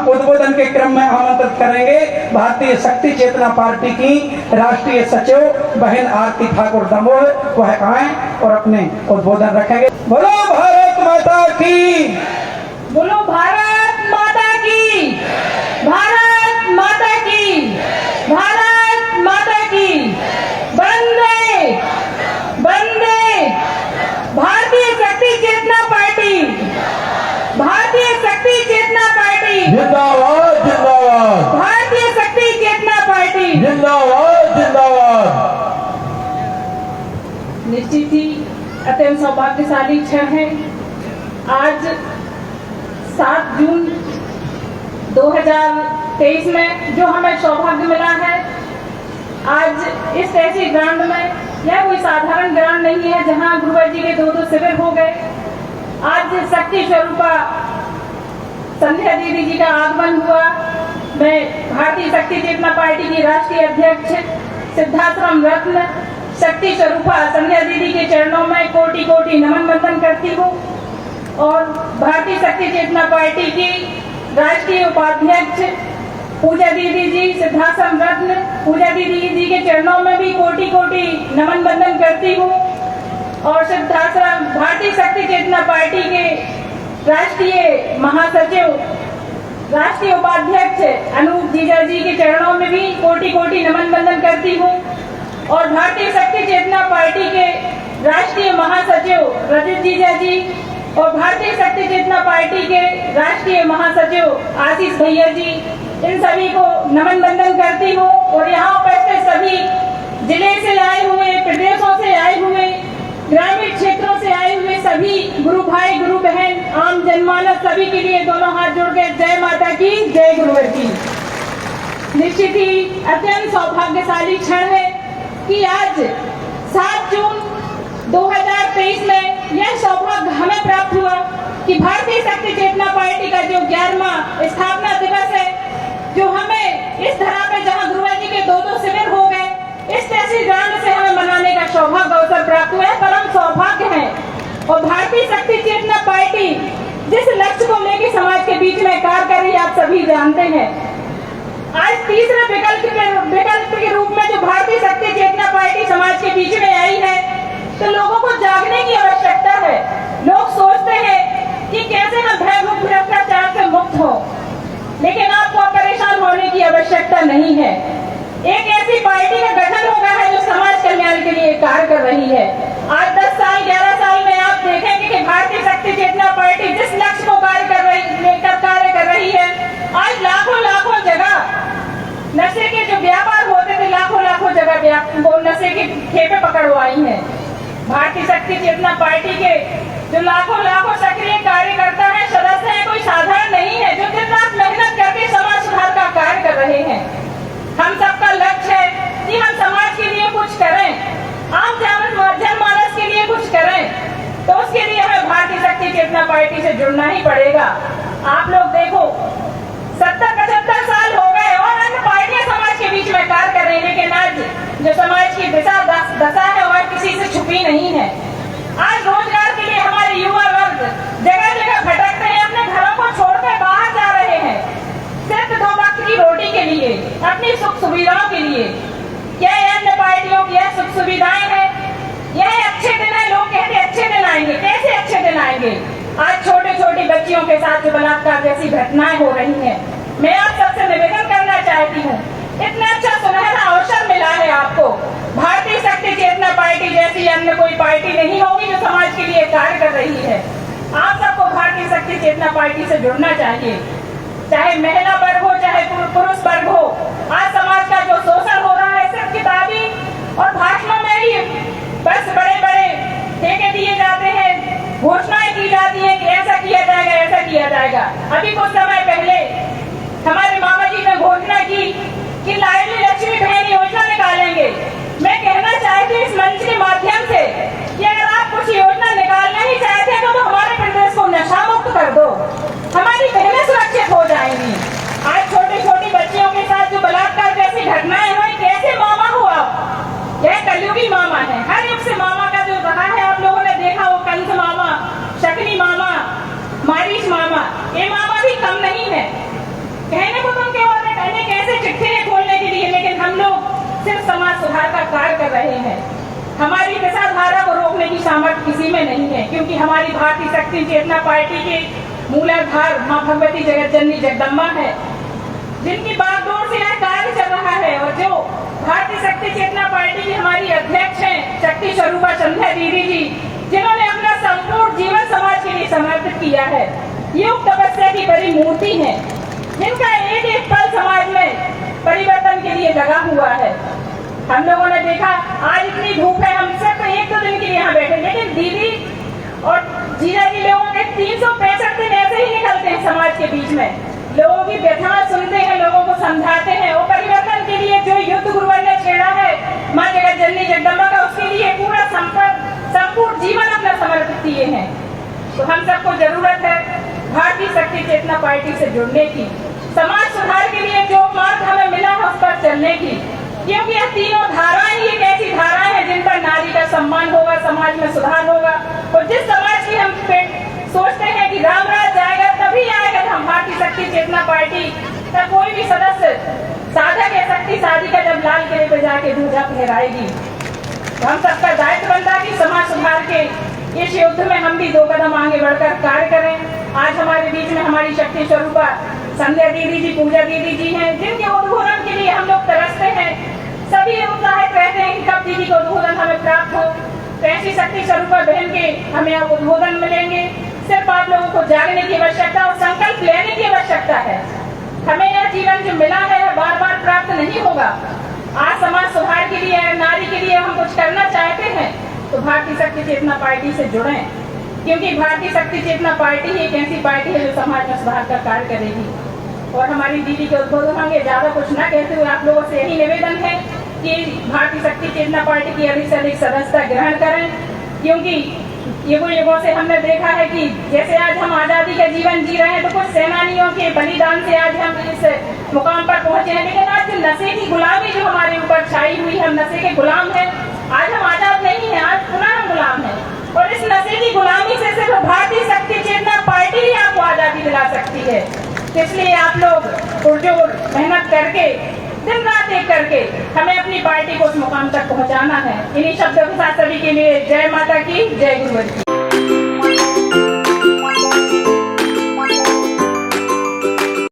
हम उद्बोधन के क्रम में आमंत्रित करेंगे भारतीय शक्ति चेतना पार्टी की राष्ट्रीय सचिव बहन आरती ठाकुर दमोह, वह आए और अपने उद्बोधन रखेंगे। बोलो भारत माता की, बोलो भारत माता की, भारत माता की, भारत माता की। वंदे वंदे भारतीय शक्ति चेतना पार्टी, भारतीय शक्ति चेतना पार्टी जिंदाबाद जिंदाबाद, भारतीय शक्ति चेतना पार्टी जिंदाबाद जिंदाबाद। निश्चित ही अत्यंत सौभाग्यशाली क्षण है। आज 7 जून 2023 में जो हमें सौभाग्य मिला है, आज इस ऐसी ग्राउंड में, यह कोई साधारण ग्राउंड नहीं है जहां गुरुवर जी के 2 शिविर हो गए। आज शक्ति स्वरूपा संध्या दीदी जी का आगमन हुआ। मैं भारतीय शक्ति चेतना पार्टी की राष्ट्रीय अध्यक्ष सिद्धाश्रम रत्न शक्ति स्वरूपा संध्या दीदी के चरणों में कोटि कोटि नमन वंदन करती हूँ और भारतीय शक्ति चेतना पार्टी की राष्ट्रीय उपाध्यक्ष पूजा दीदी जी सिद्धाश्रम रत्न पूजा दीदी जी के चरणों में भी कोटि कोटि नमन वंदन करती हूँ और सिद्धाश्रम भारतीय शक्ति चेतना पार्टी के राष्ट्रीय महासचिव राष्ट्रीय उपाध्यक्ष अनूप जीजा जी के चरणों में भी कोटि कोटि नमन वंदन करती हूँ और भारतीय शक्ति चेतना पार्टी के राष्ट्रीय महासचिव रजत जीजा जी और भारतीय शक्ति चेतना पार्टी के राष्ट्रीय महासचिव आशीष भैया जी, इन सभी को नमन वंदन करती हूँ और यहाँ उपस्थित सभी जिले से आए हुए, प्रदेशों से आए हुए, ग्रामीण क्षेत्रों से आए हुए सभी गुरु भाई गुरु बहन आम जनमानस सभी के लिए दोनों हाथ जोड़ के जय माता की, जय गुरुवर की। निश्चित ही अत्यंत सौभाग्यशाली क्षण है कि आज 7 जून 2023 में यह सौभाग्य हमें प्राप्त हुआ कि भारतीय शक्ति चेतना पार्टी का जो 11वां स्थापना दिवस है, जो हमें इस धरा पे जहां गुरुवर जी के 2 शिविर हो गए, इस तहसील ग्राउंड से हमें मनाने का सौभाग्य अवसर प्राप्त हुआ है, परम सौभाग्य है। और भारतीय शक्ति चेतना पार्टी जिस लक्ष्य को लेकर समाज के बीच में कार्य कर रही है, आप सभी जानते हैं। आज तीसरे विकल्प के रूप में जो भारतीय शक्ति चेतना पार्टी समाज के बीच में आई है, तो लोगों को जागने की आवश्यकता है। लोग सोचते हैं कि कैसे हम भ्रष्टाचार से मुक्त हो, लेकिन आपको परेशान होने की आवश्यकता नहीं है। एक ऐसी पार्टी का गठन हो गया है जो समाज कल्याण के लिए कार्य कर रही है। आज 10 साल 11 साल में आप देखेंगे कि भारतीय शक्ति चेतना पार्टी जिस लक्ष्य को लेकर कार्य कर रही है, आज लाखों जगह नशे के जो व्यापार होते थे, लाखों जगह वो नशे की खेपे पकड़वाई है। भारतीय शक्ति चेतना पार्टी के जो लाखों सक्रिय कार्यकर्ता है, सदस्य है, कोई साधारण नहीं है, जो दिन रात मेहनत करके समाज सुधार का कार्य कर रहे हैं। हम सबका लक्ष्य है कि हम समाज के लिए कुछ करें, आम जनमानस के लिए कुछ करें, तो उसके लिए हमें भारतीय शक्ति चेतना पार्टी से जुड़ना ही पड़ेगा। आप लोग देखो 70-75 साल हो गए और अन्य पार्टियां समाज के बीच में कार्य कर रही है, लेकिन आज जो समाज की दशा है वह किसी से छुपी नहीं है। आज रोजगार के लिए हमारे युवा वर्ग जगह भटकते हैं, अपने घरों को छोड़कर बाहर जा रहे हैं, सिर्फ 2 वक्त की रोटी के लिए, अपनी सुख सुविधाओं के लिए। क्या अन्य पार्टियों की यह सुख सुविधाएं हैं? यह अच्छे दिन है, लोग कहते अच्छे दिन आएंगे, कैसे अच्छे दिन आएंगे? आज छोटी बच्चियों के साथ जो बलात्कार जैसी घटनाएं हो रही हैं, मैं आप सबसे निवेदन करना चाहती हूँ, इतना अच्छा सुनहरा अवसर मिला है आपको। भारतीय शक्ति चेतना पार्टी जैसी अन्य कोई पार्टी नहीं होगी जो समाज के लिए कार्य कर रही है। आप सबको भारतीय शक्ति चेतना पार्टी से जुड़ना चाहिए, चाहे महिला वर्ग हो चाहे पुरुष वर्ग हो। आज समाज का जो शोषण हो रहा है, सिर्फ किताबी और भाषणों में ही बस बड़े ठेके दिए जाते हैं, घोषणाएं की जाती है कि ऐसा किया जाएगा, ऐसा किया जाएगा। अभी कुछ समय पहले हमारे मामा जी ने घोषणा की कि लाडली लक्ष्मी बहन योजना निकालेंगे। मैं कहना चाहती हूँ इस मंच के माध्यम से कि अगर आप कुछ योजना निकालना ही चाहते हैं तो हमारे प्रदेश को नशा मुक्त कर दो, हमारी बहनें सुरक्षित हो जाएंगी। आज छोटी बच्चियों के साथ जो बलात्कार जैसी घटनाएं हुई, कैसे मामा हो आप? यह कलयुगी मामा है। हर युग से मामा का जो रहा है, आप लोगों ने देखा वो कंस मामा, शकनी मामा, मारीच मामा, ये मामा भी कम नहीं है। सुधार का कार्य कर रहे हैं। हमारी विचारधारा को रोकने की सामर्थ्य किसी में नहीं है, क्योंकि हमारी भारतीय शक्ति चेतना पार्टी की मूलाधार माँ भगवती जगत जननी जगदम्बा है, जिनकी बागडोर से यह कार्य चल रहा है। और जो भारतीय शक्ति चेतना पार्टी की हमारी अध्यक्ष हैं शक्ति स्वरूपा संध्या दीदी जी, जिन्होंने अपना संपूर्ण जीवन समाज के लिए समर्पित किया है, योग तपस्या की बड़ी मूर्ति है, जिनका एक एक पल समाज में परिवर्तन के लिए लगा हुआ है। हम लोगों ने देखा आज इतनी धूप है, हम सिर्फ एक दो दिन के लिए यहाँ बैठे, लेकिन दीदी और जीजा जी लोगों के 365 दिन ऐसे ही निकलते हैं समाज के बीच में, लोगों की व्यथा सुनते हैं, लोगों को समझाते हैं और परिवर्तन के लिए जो युद्ध गुरुवर ने छेड़ा है माँ जगत जननी जगदम्बा का, उसके लिए पूरा संपूर्ण जीवन अपना समर्पित किए हैं। तो हम सबको जरूरत है भारतीय शक्ति चेतना पार्टी से जुड़ने की, समाज सुधार के लिए जो मार्ग हमें मिला है उस पर चलने की, क्योंकि यह तीनों धाराएं ही एक ऐसी धाराएं हैं जिन पर नारी का सम्मान होगा, समाज में सुधार होगा। और जिस समाज की हम सोचते हैं कि राम राज जाएगा तभी आएगा, तो हम भारतीय शक्ति चेतना पार्टी का कोई भी सदस्य साधक या शक्ति साधिका जब लाल किले पे जाके ध्वजा फहराएगी, तो हम सबका दायित्व बनता है कि समाज सुधार के इस युद्ध में हम भी 2 कदम आगे बढ़कर कार्य करें। आज हमारे बीच में हमारी शक्ति स्वरूपा संध्या दीदी जी, पूजा दीदी जी हैं, जिनके उद्बोधन के लिए हम लोग तरसते हैं, सभी उत्साहित रहते हैं कि कब दीदी का उद्बोधन हमें प्राप्त हो। तो ऐसी शक्ति स्वरूपा बहन के हमें अब उद्बोधन मिलेंगे। सिर्फ आप लोगों को जागने की आवश्यकता और संकल्प लेने की आवश्यकता है। हमें यह जीवन जो मिला है बार बार प्राप्त नहीं होगा। आज समाज सुधार के लिए, नारी के लिए हम कुछ करना चाहते हैं तो भारतीय शक्ति चेतना पार्टी से जुड़े, क्योंकि भारतीय शक्ति चेतना पार्टी ही एक ऐसी पार्टी है जो समाज में सुधार का कार्य करेगी। और हमारी दीदी के उद्बोधन होंगे, ज्यादा कुछ न कहते हुए आप लोगों से यही निवेदन है कि भारतीय शक्ति चेतना पार्टी की अधिक से अधिक सदस्यता ग्रहण करें, क्योंकि युगों से हमने देखा है कि जैसे आज हम आजादी का जीवन जी रहे हैं, तो कुछ सेनानियों के बलिदान से आज हम इस मुकाम पर पहुंचे हैं। लेकिन आज नशे की गुलामी जो हमारे ऊपर छाई हुई है, हम नशे के गुलाम हैं। आज हम आजाद नहीं है, आज पुनः हम गुलाम हैं। और इस नशे की गुलामी से सिर्फ भारतीय शक्ति चेतना पार्टी ही आपको आजादी दिला सकती है। इसलिए आप लोग पुरजोर मेहनत करके, दिन रात एक करके हमें अपनी पार्टी को उस मुकाम तक पहुंचाना है। इन्हीं शब्दों के साथ सभी के लिए जय माता की, जय गुरुवर की।